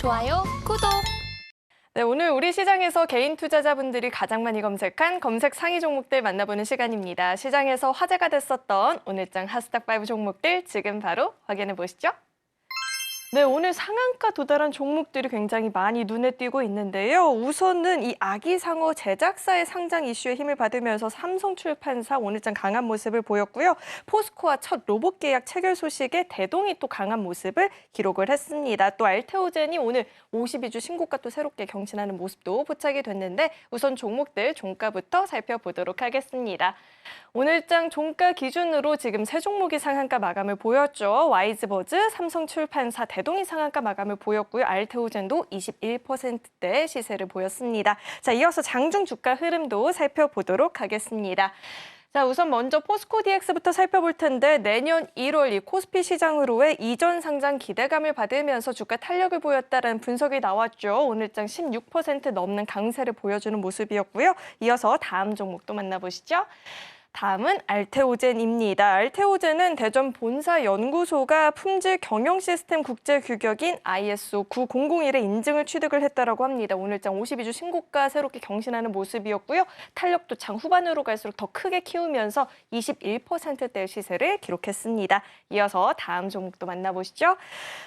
좋아요, 구독! 네, 오늘 우리 시장에서 개인 투자자분들이 가장 많이 검색한 검색 상위 종목들 만나보는 시간입니다. 시장에서 화제가 됐었던 오늘장 핫스탁5 종목들 지금 바로 확인해 보시죠. 네, 오늘 상한가 도달한 종목들이 굉장히 많이 눈에 띄고 있는데요. 우선은 이 아기상어 제작사의 상장 이슈에 힘을 받으면서 삼성출판사 오늘장 강한 모습을 보였고요. 포스코와 첫 로봇 계약 체결 소식에 대동이 또 강한 모습을 기록을 했습니다. 또 알테오젠이 오늘 52주 신고가 또 새롭게 경신하는 모습도 포착이 됐는데 우선 종목들 종가부터 살펴보도록 하겠습니다. 오늘장 종가 기준으로 지금 세 종목이 상한가 마감을 보였죠. 와이즈버즈, 삼성출판사, 대동이 상한가 마감을 보였고요. 알테오젠도 21%대 시세를 보였습니다. 자, 이어서 장중 주가 흐름도 살펴보도록 하겠습니다. 자, 우선 먼저 포스코 DX부터 살펴볼 텐데 내년 1월 이 코스피 시장으로의 이전 상장 기대감을 받으면서 주가 탄력을 보였다는 분석이 나왔죠. 오늘장 16% 넘는 강세를 보여주는 모습이었고요. 이어서 다음 종목도 만나보시죠. 다음은 알테오젠입니다. 알테오젠은 대전 본사 연구소가 품질 경영 시스템 국제 규격인 ISO 9001의 인증을 취득을 했다라고 합니다. 오늘장 52주 신고가 새롭게 경신하는 모습이었고요. 탄력도 장 후반으로 갈수록 더 크게 키우면서 21%대의 시세를 기록했습니다. 이어서 다음 종목도 만나보시죠.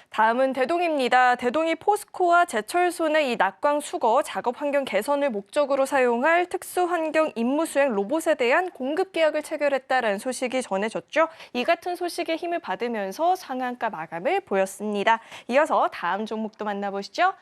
다음은 대동입니다. 대동이 포스코와 제철손의 이 낙광 수거 작업 환경 개선을 목적으로 사용할 특수 환경 임무 수행 로봇에 대한 공급 계약을 체결했다는 소식이 전해졌죠. 이 같은 소식에 힘을 받으면서 상한가 마감을 보였습니다. 이어서 다음 종목도 만나보시죠.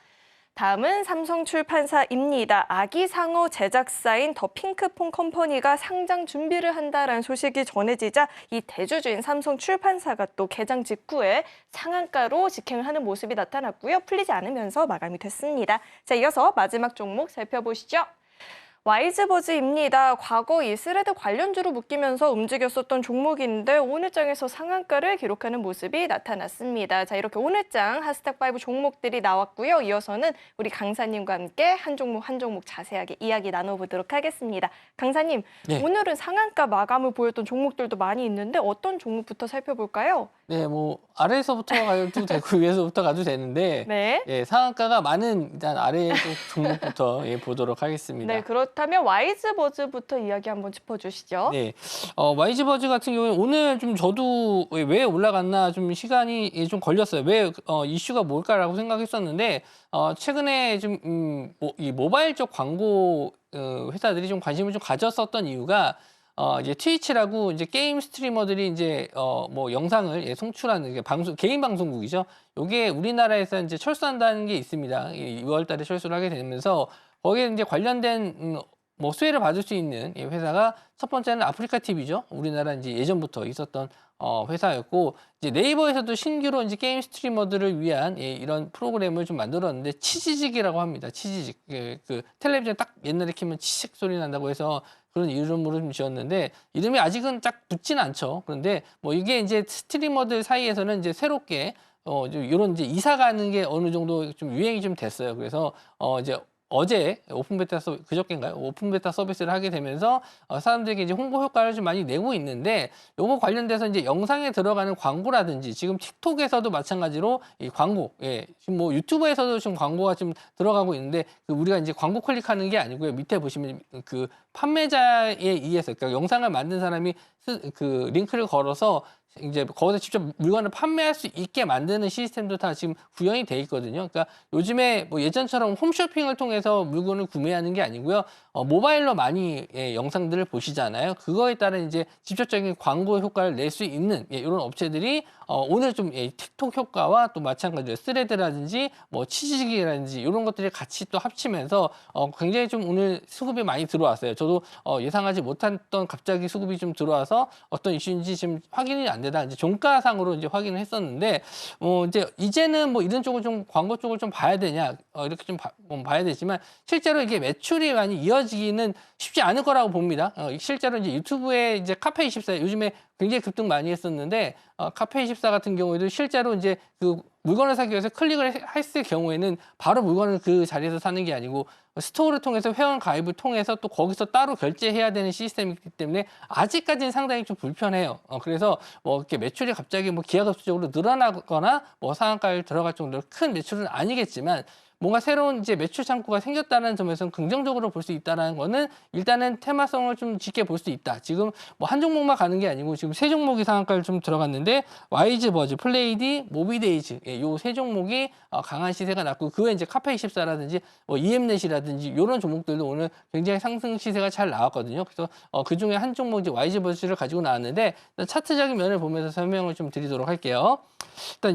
다음은 삼성출판사입니다. 아기상어 제작사인 더 핑크퐁 컴퍼니가 상장 준비를 한다는 소식이 전해지자 이 대주주인 삼성출판사가 또 개장 직후에 상한가로 직행을 하는 모습이 나타났고요. 풀리지 않으면서 마감이 됐습니다. 자, 이어서 마지막 종목 살펴보시죠. 와이즈버즈입니다. 과거 이 스레드 관련주로 묶이면서 움직였었던 종목인데 오늘장에서 상한가를 기록하는 모습이 나타났습니다. 자, 이렇게 오늘장 핫스탁5 종목들이 나왔고요. 이어서는 우리 강사님과 함께 한 종목 한 종목 자세하게 이야기 나눠보도록 하겠습니다. 강사님, 네. 오늘은 상한가 마감을 보였던 종목들도 많이 있는데 어떤 종목부터 살펴볼까요? 네, 뭐 아래에서부터 가도 되고 위에서부터 가도 되는데 네. 예, 상한가가 많은 일단 아래 쪽 종목부터 보도록 하겠습니다. 네, 그렇다면 와이즈버즈부터 이야기 한번 짚어주시죠. 네, 와이즈버즈 같은 경우는 오늘 좀 저도 왜 올라갔나 좀 시간이 좀 걸렸어요. 왜 이슈가 뭘까라고 생각했었는데 최근에 좀 이 모바일 쪽 광고 회사들이 좀 관심을 좀 가졌었던 이유가 이제 트위치라고 이제 게임 스트리머들이 이제 뭐 영상을 송출하는 게 개인 방송국이죠. 요게 우리나라에서 이제 철수한다는 게 있습니다. 2월 달에 철수를 하게 되면서 거기에 이제 관련된 뭐 수혜를 받을 수 있는 회사가 첫 번째는 아프리카 TV죠. 우리나라 이제 예전부터 있었던 회사였고 이제 네이버에서도 신규로 이제 게임 스트리머들을 위한 이런 프로그램을 좀 만들었는데 치지직이라고 합니다. 치지직. 그 텔레비전 딱 옛날에 키면 치직 소리 난다고 해서 그런 이름으로 좀 지었는데 이름이 아직은 딱 붙진 않죠. 그런데 뭐 이게 이제 스트리머들 사이에서는 이제 새롭게 이런 이제 이사 가는 게 어느 정도 좀 유행이 좀 됐어요. 그래서 이제 어제 그저께인가요? 오픈 베타 서비스를 하게 되면서 사람들에게 이제 홍보 효과를 좀 많이 내고 있는데 요거 관련돼서 이제 영상에 들어가는 광고라든지 지금 틱톡에서도 마찬가지로 이 광고, 지금 뭐 유튜브에서도 지금 광고가 좀 들어가고 있는데 우리가 이제 광고 클릭하는 게 아니고요. 밑에 보시면 그 판매자에 의해서 그러니까 영상을 만든 사람이 그 링크를 걸어서 이제 거기서 직접 물건을 판매할 수 있게 만드는 시스템도 다 지금 구현이 돼 있거든요. 그러니까 요즘에 뭐 예전처럼 홈쇼핑을 통해서 물건을 구매하는 게 아니고요. 모바일로 많이 영상들을 보시잖아요. 그거에 따른 이제 직접적인 광고 효과를 낼 수 있는 이런 업체들이 오늘 좀 틱톡 효과와 또 마찬가지로 스레드라든지 뭐 치즈직이라든지 이런 것들이 같이 또 합치면서 굉장히 좀 오늘 수급이 많이 들어왔어요. 저도 예상하지 못했던 갑자기 수급이 좀 들어와서 어떤 이슈인지 지금 확인이 안 되다 이제 종가상으로 이제 확인을 했었는데 이제는 뭐 이런 쪽을 좀 광고 쪽을 좀 봐야 되냐 이렇게 좀 봐야 되지만 실제로 이게 매출이 많이 이어지기는 쉽지 않을 거라고 봅니다. 실제로 이제 유튜브에 이제 카페24 요즘에 굉장히 급등 많이 했었는데 카페24 같은 경우에도 실제로 이제 그 물건을 사기 위해서 클릭을 했을 경우에는 바로 물건을 그 자리에서 사는 게 아니고 스토어를 통해서 회원 가입을 통해서 또 거기서 따로 결제해야 되는 시스템이기 때문에 아직까지는 상당히 좀 불편해요. 그래서 뭐 이렇게 매출이 갑자기 뭐 기하급수적으로 늘어나거나 뭐 상한가에 들어갈 정도로 큰 매출은 아니겠지만 뭔가 새로운 이제 매출 창구가 생겼다는 점에서는 긍정적으로 볼 수 있다는 거는 일단은 테마성을 좀 짙게 볼 수 있다. 지금 뭐 한 종목만 가는 게 아니고 지금 세 종목이 상한가를 좀 들어갔는데 와이즈버즈, 플레이디, 모비데이즈 요 세 종목이 강한 시세가 났고 그 외에 이제 카페24라든지 뭐 EM넷이라든지 이런 종목들도 오늘 굉장히 상승 시세가 잘 나왔거든요. 그래서 그 중에 한 종목 이제 와이즈버즈를 가지고 나왔는데 차트적인 면을 보면서 설명을 좀 드리도록 할게요.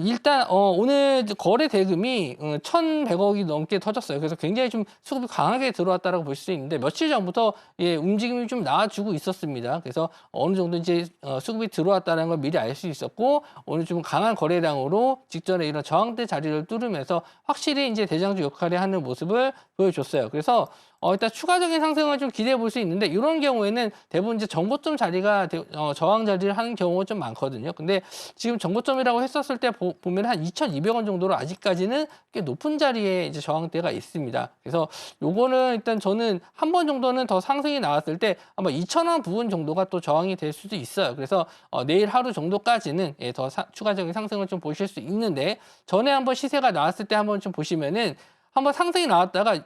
일단 오늘 거래 대금이 1,100억이 넘게 터졌어요. 그래서 굉장히 좀 수급이 강하게 들어왔다라고 볼 수 있는데 며칠 전부터 움직임이 좀 나와주고 있었습니다. 그래서 어느 정도 이제 수급이 들어왔다는 걸 미리 알 수 있었고 오늘 좀 강한 거래량으로 직전에 이런 저항대 자리를 뚫으면서 확실히 이제 대장주 역할을 하는 모습을 보여줬어요. 그래서 일단 추가적인 상승을 좀 기대해 볼 수 있는데 이런 경우에는 대부분 이제 정보점 자리가 저항 자리를 하는 경우가 좀 많거든요. 근데 지금 정보점이라고 했었을 때 보면 한 2,200원 정도로 아직까지는 꽤 높은 자리에 이제 저항대가 있습니다. 그래서 요거는 일단 저는 한 번 정도는 더 상승이 나왔을 때 아마 2,000원 부분 정도가 또 저항이 될 수도 있어요. 그래서 내일 하루 정도까지는 더 추가적인 상승을 좀 보실 수 있는데 전에 한번 시세가 나왔을 때 한번 좀 보시면은 한번 상승이 나왔다가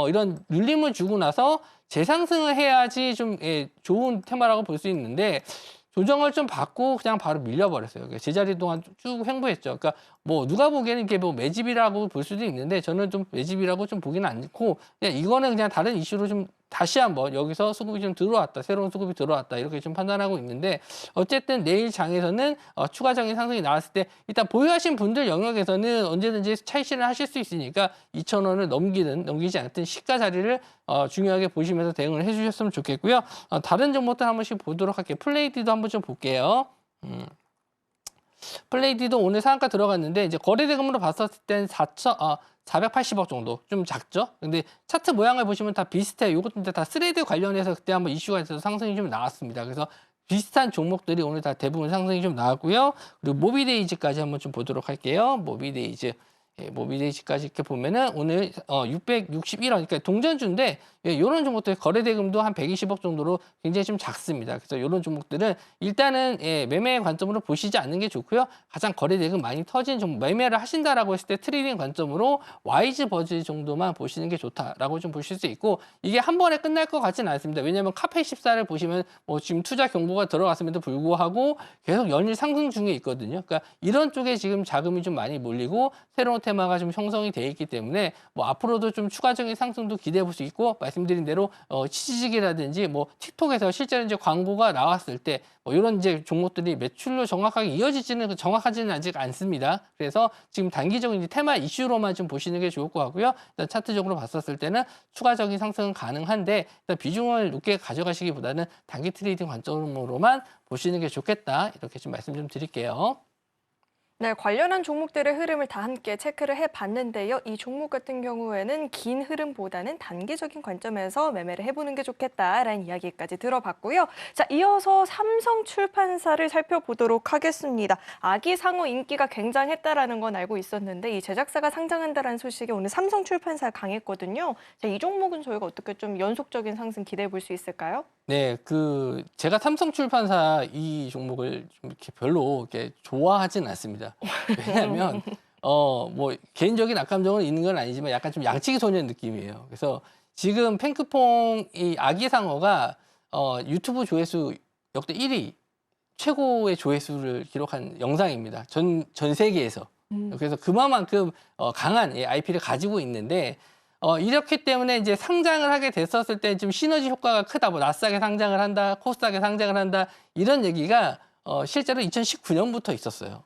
이런 눌림을 주고 나서 재상승을 해야지 좀 좋은 테마라고 볼 수 있는데 조정을 좀 받고 그냥 바로 밀려버렸어요. 제자리 동안 쭉 횡보했죠. 그러니까 뭐 누가 보기에는 이게 뭐 매집이라고 볼 수도 있는데 저는 좀 매집이라고 좀 보기는 않고 그냥 이거는 그냥 다른 이슈로 좀 다시 한번 여기서 수급이 좀 들어왔다. 새로운 수급이 들어왔다. 이렇게 좀 판단하고 있는데 어쨌든 내일 장에서는 추가적인 상승이 나왔을 때 일단 보유하신 분들 영역에서는 언제든지 차익 실현을 하실 수 있으니까 2,000원을 넘기지 않든 시가 자리를 중요하게 보시면서 대응을 해주셨으면 좋겠고요. 다른 종목들 한 번씩 보도록 할게요. 플레이디도 한번 좀 볼게요. 플레이디도 오늘 상한가 들어갔는데 이제 거래 대금으로 봤었을 땐 480억 정도 좀 작죠. 근데 차트 모양을 보시면 다 비슷해요. 이것도 다 스레드 관련해서 그때 한번 이슈가 있어서 상승이 좀 나왔습니다. 그래서 비슷한 종목들이 오늘 다 대부분 상승이 좀 나왔고요. 그리고 모비데이즈까지 한번 좀 보도록 할게요. 모비데이즈까지 이렇게 보면은 오늘 661원, 그러니까 동전주인데 이런 종목들 거래 대금도 한 120억 정도로 굉장히 좀 작습니다. 그래서 이런 종목들은 일단은 매매 관점으로 보시지 않는 게 좋고요. 가장 거래 대금 많이 터진 종목, 매매를 하신다라고 했을 때 트레이딩 관점으로 와이즈버즈 정도만 보시는 게 좋다라고 좀 보실 수 있고 이게 한 번에 끝날 것 같지는 않습니다. 왜냐하면 카페24를 보시면 뭐 지금 투자 경고가 들어갔음에도 불구하고 계속 연일 상승 중에 있거든요. 그러니까 이런 쪽에 지금 자금이 좀 많이 몰리고 새로운 테마가 좀 형성이 돼 있기 때문에 뭐 앞으로도 좀 추가적인 상승도 기대해 볼 수 있고 말씀드린 대로 치즈직이라든지 뭐 틱톡에서 실제로 이제 광고가 나왔을 때 뭐 이런 이제 종목들이 매출로 정확하게 정확하지는 아직 않습니다. 그래서 지금 단기적인 이제 테마 이슈로만 좀 보시는 게 좋을 것 같고요. 일단 차트적으로 봤었을 때는 추가적인 상승은 가능한데 일단 비중을 높게 가져가시기보다는 단기 트레이딩 관점으로만 보시는 게 좋겠다. 이렇게 좀 말씀 좀 드릴게요. 네, 관련한 종목들의 흐름을 다 함께 체크를 해봤는데요. 이 종목 같은 경우에는 긴 흐름보다는 단기적인 관점에서 매매를 해보는 게 좋겠다라는 이야기까지 들어봤고요. 자, 이어서 삼성출판사를 살펴보도록 하겠습니다. 아기상어 인기가 굉장했다라는 건 알고 있었는데 이 제작사가 상장한다라는 소식이 오늘 삼성출판사 강했거든요. 자, 이 종목은 저희가 어떻게 좀 연속적인 상승 기대해 볼 수 있을까요? 네, 제가 삼성출판사 이 종목을 좀 이렇게 별로 이렇게 좋아하진 않습니다. 왜냐하면 뭐 개인적인 악감정은 있는 건 아니지만 약간 좀 양치기 소년 느낌이에요. 그래서 지금 팽크퐁 이 아기상어가 유튜브 조회수 역대 1위 최고의 조회수를 기록한 영상입니다. 전 세계에서. 그래서 그만큼 강한 IP를 가지고 있는데 이렇기 때문에 이제 상장을 하게 됐었을 때 좀 시너지 효과가 크다. 뭐 나스닥에 상장을 한다, 코스닥에 상장을 한다 이런 얘기가 실제로 2019년부터 있었어요.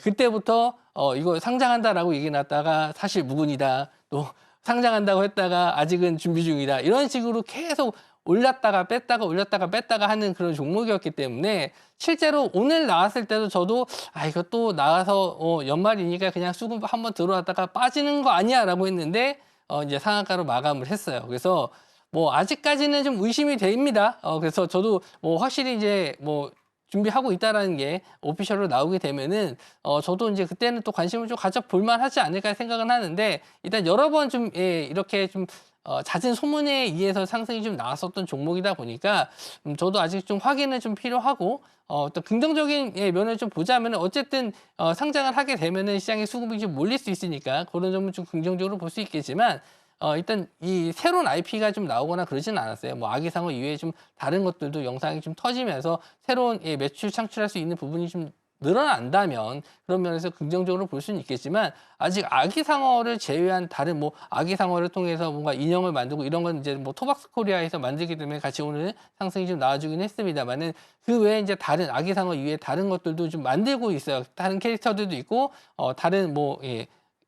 그때부터 이거 상장한다라고 얘기 났다가 사실 무근이다. 또 상장한다고 했다가 아직은 준비 중이다. 이런 식으로 계속 올렸다가 뺐다가 하는 그런 종목이었기 때문에 실제로 오늘 나왔을 때도 저도 이거 또 나와서 연말이니까 그냥 수급 한번 들어왔다가 빠지는 거 아니야라고 했는데 이제 상한가로 마감을 했어요. 그래서 뭐 아직까지는 좀 의심이 됩니다. 그래서 저도 뭐 확실히 이제 뭐 준비하고 있다라는 게 오피셜로 나오게 되면은 저도 이제 그때는 또 관심을 좀 가져볼 만하지 않을까 생각은 하는데 일단 여러 번 좀 이렇게 좀 잦은 소문에 의해서 상승이 좀 나왔었던 종목이다 보니까 저도 아직 좀 확인은 좀 필요하고 또 긍정적인 면을 좀 보자면 어쨌든 상장을 하게 되면은 시장에 수급이 좀 몰릴 수 있으니까 그런 점은 좀 긍정적으로 볼 수 있겠지만 일단 이 새로운 IP가 좀 나오거나 그러지는 않았어요. 뭐 아기상어 이외에 좀 다른 것들도 영상이 좀 터지면서 새로운 매출 창출할 수 있는 부분이 좀 늘어난다면 그런 면에서 긍정적으로 볼 수는 있겠지만 아직 아기상어를 제외한 다른 뭐 아기상어를 통해서 뭔가 인형을 만들고 이런 건 이제 뭐 토박스 코리아에서 만들기 때문에 같이 오늘 상승이 좀 나와주긴 했습니다만은 그 외에 이제 다른 아기상어 이외에 다른 것들도 좀 만들고 있어요. 다른 캐릭터들도 있고 다른 뭐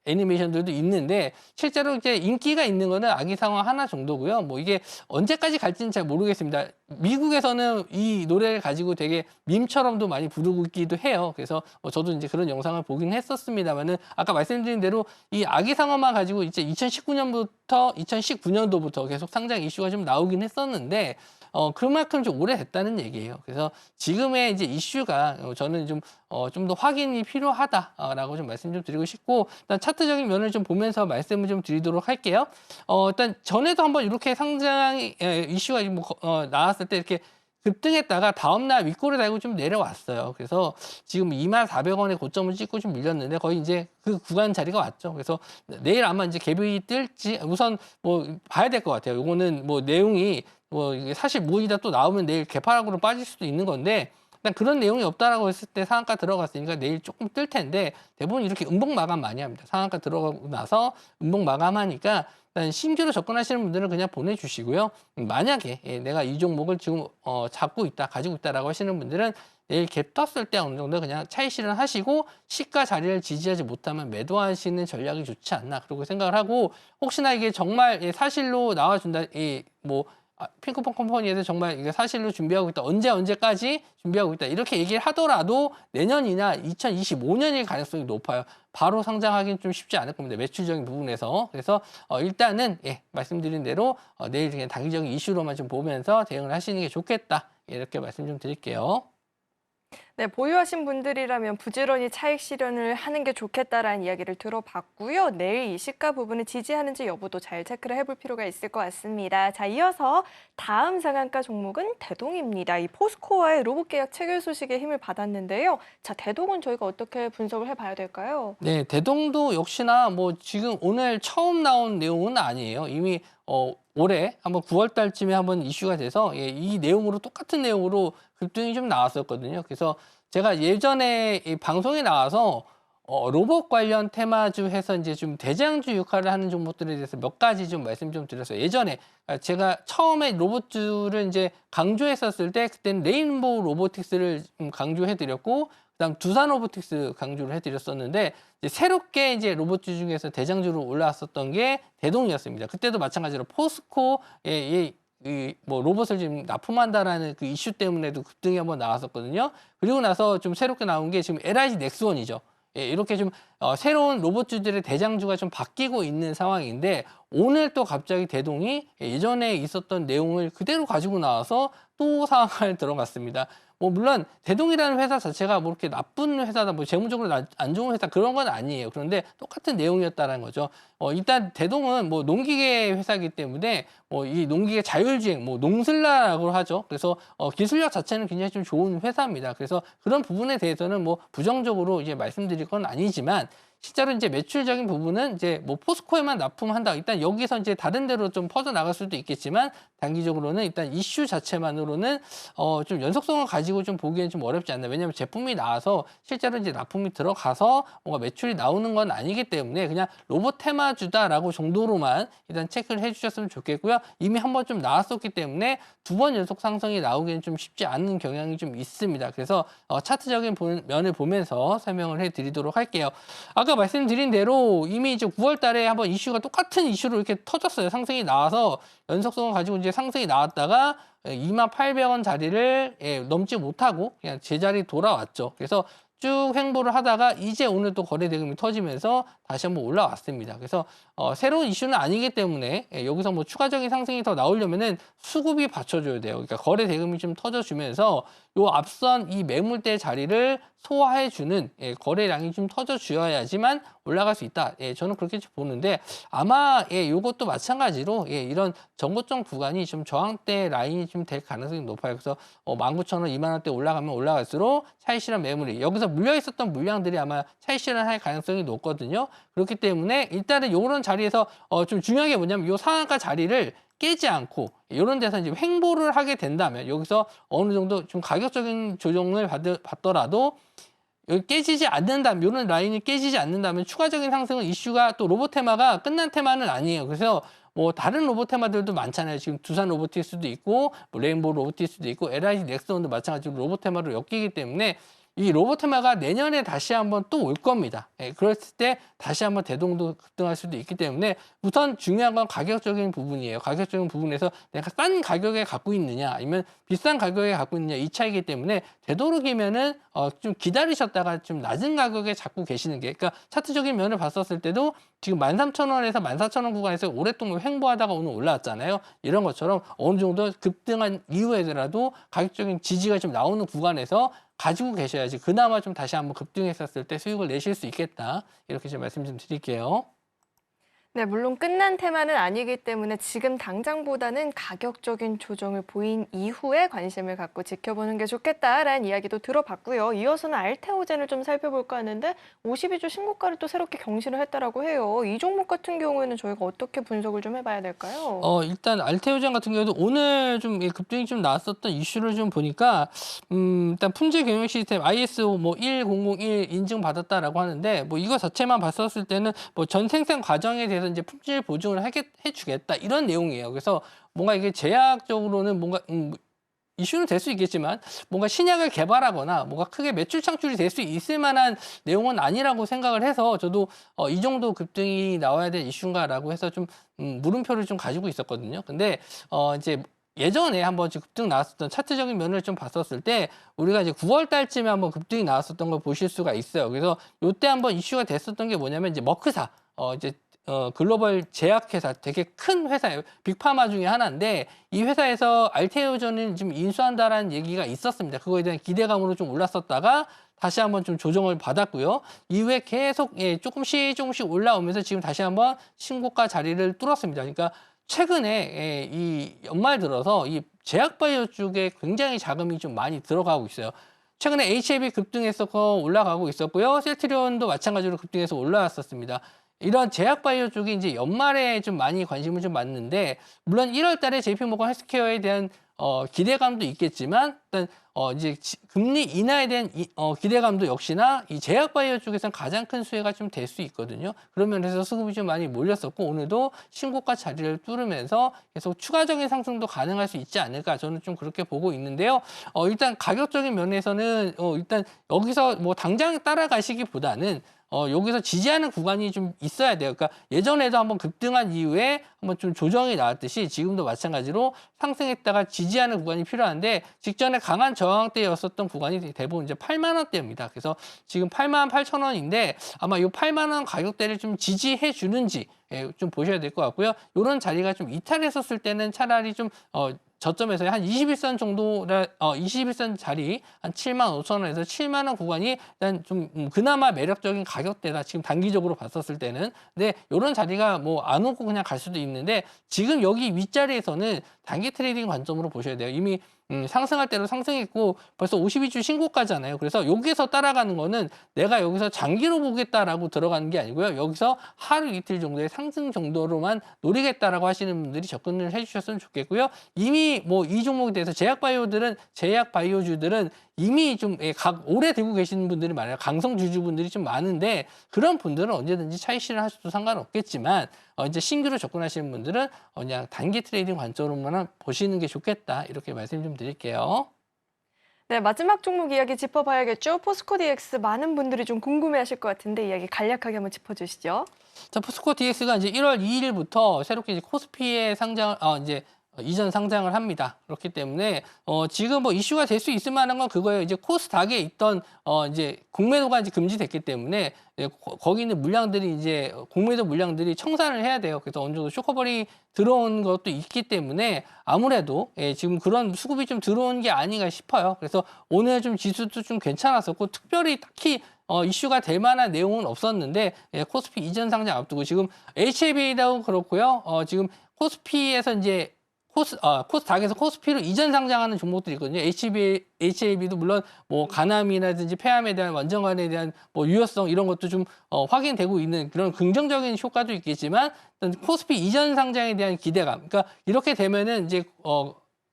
애니메이션들도 있는데 실제로 이제 인기가 있는 거는 아기상어 하나 정도고요. 뭐 이게 언제까지 갈지는 잘 모르겠습니다. 미국에서는 이 노래를 가지고 되게 밈처럼도 많이 부르고 있기도 해요. 그래서 저도 이제 그런 영상을 보긴 했었습니다만은 아까 말씀드린 대로 이 아기상어만 가지고 이제 2019년도부터 계속 상장 이슈가 좀 나오긴 했었는데 그만큼 좀 오래됐다는 얘기예요. 그래서 지금의 이제 이슈가 저는 좀 더 확인이 필요하다라고 좀 말씀 좀 드리고 싶고 일단 차트적인 면을 좀 보면서 말씀을 좀 드리도록 할게요. 일단 전에도 한번 이렇게 상장 이슈가 나왔을 때 이렇게 급등했다가 다음날 윗골을 달고 좀 내려왔어요. 그래서 지금 24,400원의 고점을 찍고 좀 밀렸는데 거의 이제 그 구간 자리가 왔죠. 그래서 내일 아마 이제 갭이 뜰지 우선 뭐 봐야 될 것 같아요. 요거는 뭐 내용이 뭐 이게 사실 무엇이다 또 나오면 내일 개파락으로 빠질 수도 있는 건데 일단 그런 내용이 없다라고 했을 때 상한가 들어갔으니까 내일 조금 뜰 텐데 대부분 이렇게 음봉 마감 많이 합니다. 상한가 들어가고 나서 음봉 마감하니까 일단 신규로 접근하시는 분들은 그냥 보내주시고요. 만약에 내가 이 종목을 지금 잡고 있다, 가지고 있다라고 하시는 분들은 내일 갭 떴을 때 어느 정도 그냥 차익 실현하시고 시가 자리를 지지하지 못하면 매도하시는 전략이 좋지 않나 그렇게 생각을 하고 혹시나 이게 정말 사실로 나와준다, 핑크퐁 컴퍼니에서 정말 이게 사실로 준비하고 있다. 언제까지 준비하고 있다. 이렇게 얘기를 하더라도 내년이나 2025년일 가능성이 높아요. 바로 상장하기는 좀 쉽지 않을 겁니다. 매출적인 부분에서. 그래서 일단은 말씀드린 대로 내일 그냥 단기적인 이슈로만 좀 보면서 대응을 하시는 게 좋겠다. 이렇게 말씀 좀 드릴게요. 네, 보유하신 분들이라면 부지런히 차익 실현을 하는 게 좋겠다라는 이야기를 들어봤고요. 내일 이 시가 부분을 지지하는지 여부도 잘 체크를 해볼 필요가 있을 것 같습니다. 자, 이어서 다음 상한가 종목은 대동입니다. 이 포스코와의 로봇 계약 체결 소식에 힘을 받았는데요. 자, 대동은 저희가 어떻게 분석을 해봐야 될까요? 네, 대동도 역시나 뭐 지금 오늘 처음 나온 내용은 아니에요. 이미 올해 한번 9월 달쯤에 한번 이슈가 돼서 이 내용으로 똑같은 내용으로 급등이 좀 나왔었거든요. 그래서 제가 예전에 이 방송에 나와서 로봇 관련 테마주 해서 이제 좀 대장주 역할을 하는 종목들에 대해서 몇 가지 좀 말씀 좀 드렸어요. 예전에 제가 처음에 로봇주를 이제 강조했었을 때 그때는 레인보우 로보틱스를 강조해 드렸고 그다음 두산 로보틱스 강조를 해드렸었는데 이제 새롭게 이제 로봇주 중에서 대장주로 올라왔었던 게 대동이었습니다. 그때도 마찬가지로 포스코의 뭐 로봇을 지금 납품한다라는 그 이슈 때문에도 급등이 한번 나왔었거든요. 그리고 나서 좀 새롭게 나온 게 지금 LIG 넥스원이죠. 이렇게 좀 새로운 로봇주들의 대장주가 좀 바뀌고 있는 상황인데 오늘 또 갑자기 대동이 예전에 있었던 내용을 그대로 가지고 나와서 또 상한가에 들어갔습니다. 뭐 물론 대동이라는 회사 자체가 뭐 이렇게 나쁜 회사다, 뭐 재무적으로 안 좋은 회사 그런 건 아니에요. 그런데 똑같은 내용이었다는 거죠. 일단 대동은 뭐 농기계 회사이기 때문에 뭐 이 농기계 자율주행, 뭐 농슬라라고 하죠. 그래서 기술력 자체는 굉장히 좀 좋은 회사입니다. 그래서 그런 부분에 대해서는 뭐 부정적으로 이제 말씀드릴 건 아니지만 실제로 이제 매출적인 부분은 이제 뭐 포스코에만 납품한다. 일단 여기서 이제 다른 데로 좀 퍼져 나갈 수도 있겠지만 단기적으로는 일단 이슈 자체만으로는 좀 연속성을 가지고 좀 보기에는 좀 어렵지 않나. 왜냐하면 제품이 나와서 실제로 이제 납품이 들어가서 뭔가 매출이 나오는 건 아니기 때문에 그냥 로봇 테마주다라고 정도로만 일단 체크를 해주셨으면 좋겠고요. 이미 한번 좀 나왔었기 때문에 두 번 연속 상승이 나오기는 좀 쉽지 않은 경향이 좀 있습니다. 그래서 차트적인 면을 보면서 설명을 해드리도록 할게요. 아까 말씀드린 대로 이미 이제 9월 달에 한번 이슈가 똑같은 이슈로 이렇게 터졌어요. 상승이 나와서 연속성을 가지고 이제 상승이 나왔다가 28,000원 자리를 넘지 못하고 그냥 제자리 돌아왔죠. 그래서 쭉 횡보를 하다가 이제 오늘 또 거래 대금이 터지면서 다시 한번 올라왔습니다. 그래서 새로운 이슈는 아니기 때문에 여기서 뭐 추가적인 상승이 더 나오려면은 수급이 받쳐줘야 돼요. 그러니까 거래 대금이 좀 터져주면서 요 앞선 이 매물대 자리를 소화해주는 거래량이 좀 터져주어야지만 올라갈 수 있다. 저는 그렇게 보는데 아마 요것도 마찬가지로 이런 전고점 구간이 좀 저항대 라인이 좀 될 가능성이 높아요. 그래서 19,000원, 2만 원대 올라가면 올라갈수록 차익 실현 매물이 여기서 물려 있었던 물량들이 아마 차익 실현할 가능성이 높거든요. 그렇기 때문에 일단은 요런 자리에서 좀 중요한 게 뭐냐면 요 상한가 자리를 깨지 않고 이런 데서 이제 횡보를 하게 된다면 여기서 어느 정도 좀 가격적인 조정을 받더라도 여기 깨지지 않는다면 이런 라인이 깨지지 않는다면 추가적인 상승은 이슈가 또 로봇 테마가 끝난 테마는 아니에요. 그래서 뭐 다른 로봇 테마들도 많잖아요. 지금 두산 로보틱스도 있고 뭐 레인보우 로보틱스도 있고 LIG 넥슨도 마찬가지로 로봇 테마로 엮이기 때문에 이 로봇 테마가 내년에 다시 한번 또 올 겁니다. 그랬을 때 다시 한번 대동도 급등할 수도 있기 때문에 우선 중요한 건 가격적인 부분이에요. 가격적인 부분에서 내가 싼 가격에 갖고 있느냐 아니면 비싼 가격에 갖고 있느냐 이 차이기 때문에 되도록이면은 좀 기다리셨다가 좀 낮은 가격에 잡고 계시는 게 그러니까 차트적인 면을 봤었을 때도 지금 13,000원에서 14,000원 구간에서 오랫동안 횡보하다가 오늘 올라왔잖아요. 이런 것처럼 어느 정도 급등한 이후에라도 가격적인 지지가 좀 나오는 구간에서 가지고 계셔야지 그나마 좀 다시 한번 급등했었을 때 수익을 내실 수 있겠다. 이렇게 좀 말씀 좀 드릴게요. 네, 물론 끝난 테마는 아니기 때문에 지금 당장보다는 가격적인 조정을 보인 이후에 관심을 갖고 지켜보는 게 좋겠다라는 이야기도 들어봤고요. 이어서는 알테오젠을 좀 살펴볼까 하는데 52주 신고가를 또 새롭게 경신을 했다라고 해요. 이 종목 같은 경우에는 저희가 어떻게 분석을 좀 해봐야 될까요? 일단 알테오젠 같은 경우도 오늘 좀 급등이 좀 나왔었던 이슈를 좀 보니까 일단 품질 경영 시스템 ISO 뭐 10001 인증 받았다라고 하는데 뭐 이거 자체만 봤었을 때는 뭐 전 생산 과정에 대해서 이제 품질 보증을 해주겠다 이런 내용이에요. 그래서 뭔가 이게 제약적으로는 뭔가 이슈는 될 수 있겠지만 뭔가 신약을 개발하거나 뭔가 크게 매출 창출이 될 수 있을 만한 내용은 아니라고 생각을 해서 저도 이 정도 급등이 나와야 될 이슈인가라고 해서 좀 물음표를 좀 가지고 있었거든요. 근데 이제 예전에 한번 급등 나왔었던 차트적인 면을 좀 봤었을 때 우리가 이제 9월 달쯤에 한번 급등이 나왔었던 걸 보실 수가 있어요. 그래서 이때 한번 이슈가 됐었던 게 뭐냐면 이제 머크사 이제 글로벌 제약회사 되게 큰 회사예요. 빅파마 중에 하나인데 이 회사에서 알테오전을 좀 인수한다라는 얘기가 있었습니다. 그거에 대한 기대감으로 좀 올랐었다가 다시 한번 좀 조정을 받았고요. 이후에 계속 조금씩 올라오면서 지금 다시 한번 신고가 자리를 뚫었습니다. 그러니까 최근에 이 연말 들어서 이 제약바이오 쪽에 굉장히 자금이 좀 많이 들어가고 있어요. 최근에 HAB 급등했었고 올라가고 있었고요. 셀트리온도 마찬가지로 급등해서 올라왔었습니다. 이런 제약바이오 쪽이 이제 연말에 좀 많이 관심을 좀 받는데 물론 1월 달에 JP모건 헬스케어에 대한 기대감도 있겠지만 일단 이제 금리 인하에 대한 기대감도 역시나 이 제약바이오 쪽에서는 가장 큰 수혜가 좀 될 수 있거든요. 그런 면에서 수급이 좀 많이 몰렸었고 오늘도 신고가 자리를 뚫으면서 계속 추가적인 상승도 가능할 수 있지 않을까 저는 좀 그렇게 보고 있는데요. 일단 가격적인 면에서는 일단 여기서 뭐 당장 따라가시기보다는 여기서 지지하는 구간이 좀 있어야 돼요. 그러니까 예전에도 한번 급등한 이후에 한번 좀 조정이 나왔듯이 지금도 마찬가지로 상승했다가 지지하는 구간이 필요한데 직전에 강한 저항대였었던 구간이 대부분 이제 8만 원대입니다. 그래서 지금 8만 8천 원인데 아마 이 8만 원 가격대를 좀 지지해 주는지 좀 보셔야 될 것 같고요. 이런 자리가 좀 이탈했었을 때는 차라리 좀 저점에서 한 21선 정도라 21선 자리 한 7만 5천 원에서 7만 원 구간이 일단 좀 그나마 매력적인 가격대다. 지금 단기적으로 봤었을 때는. 근데 이런 자리가 뭐 안 오고 그냥 갈 수도 있는데 지금 여기 윗자리에서는 단기 트레이딩 관점으로 보셔야 돼요. 이미 상승할 대로 상승했고 벌써 52주 신고가잖아요. 그래서 여기서 따라가는 거는 내가 여기서 장기로 보겠다라고 들어가는 게 아니고요. 여기서 하루 이틀 정도의 상승 정도로만 노리겠다라고 하시는 분들이 접근을 해주셨으면 좋겠고요. 이미 뭐 이 종목에 대해서 제약바이오주들은 이미 좀 오래 들고 계시는 분들이 많아요. 강성 주주분들이 좀 많은데 그런 분들은 언제든지 차익 실현하셔도 상관없겠지만 이제 신규로 접근하시는 분들은 그냥 단기 트레이딩 관점으로만 보시는 게 좋겠다. 이렇게 말씀 좀 드릴게요. 네, 마지막 종목 이야기 짚어봐야겠죠. 포스코 DX 많은 분들이 좀 궁금해하실 것 같은데 이야기 간략하게 한번 짚어주시죠. 자, 포스코 DX가 이제 1월 2일부터 새롭게 이제 코스피에 상장, 이제 이전 상장을 합니다. 그렇기 때문에 지금 뭐 이슈가 될 수 있을 만한 건 그거예요. 이제 코스닥에 있던 이제 공매도가 이제 금지됐기 때문에 거기 있는 물량들이 이제 공매도 물량들이 청산을 해야 돼요. 그래서 어느 정도 쇼커버링이 들어온 것도 있기 때문에 아무래도 지금 그런 수급이 좀 들어온 게 아닌가 싶어요. 그래서 오늘 좀 지수도 좀 괜찮았었고 특별히 딱히 이슈가 될 만한 내용은 없었는데 코스피 이전 상장 앞두고 지금 HLB도 그렇고요. 지금 코스피에서 이제 코스닥에서 코스피로 이전 상장하는 종목들이 있거든요. HLB도 물론 뭐 간암이라든지 폐암에 대한 원전관에 대한 뭐 유효성 이런 것도 좀 확인되고 있는 그런 긍정적인 효과도 있겠지만 코스피 이전 상장에 대한 기대감. 그러니까 이렇게 되면은 이제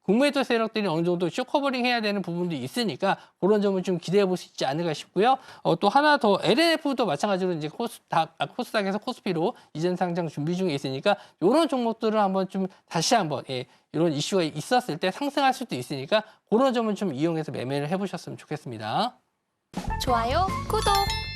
공매도 세력들이 어느 정도 쇼커버링 해야 되는 부분도 있으니까 그런 점을 좀 기대해 볼 수 있지 않을까 싶고요. 또 하나 더 LNF도 마찬가지로 이제 코스닥에서 코스피로 이전 상장 준비 중에 있으니까 이런 종목들을 한번 좀 다시 한번 이런 이슈가 있었을 때 상승할 수도 있으니까 그런 점을 좀 이용해서 매매를 해보셨으면 좋겠습니다. 좋아요, 구독!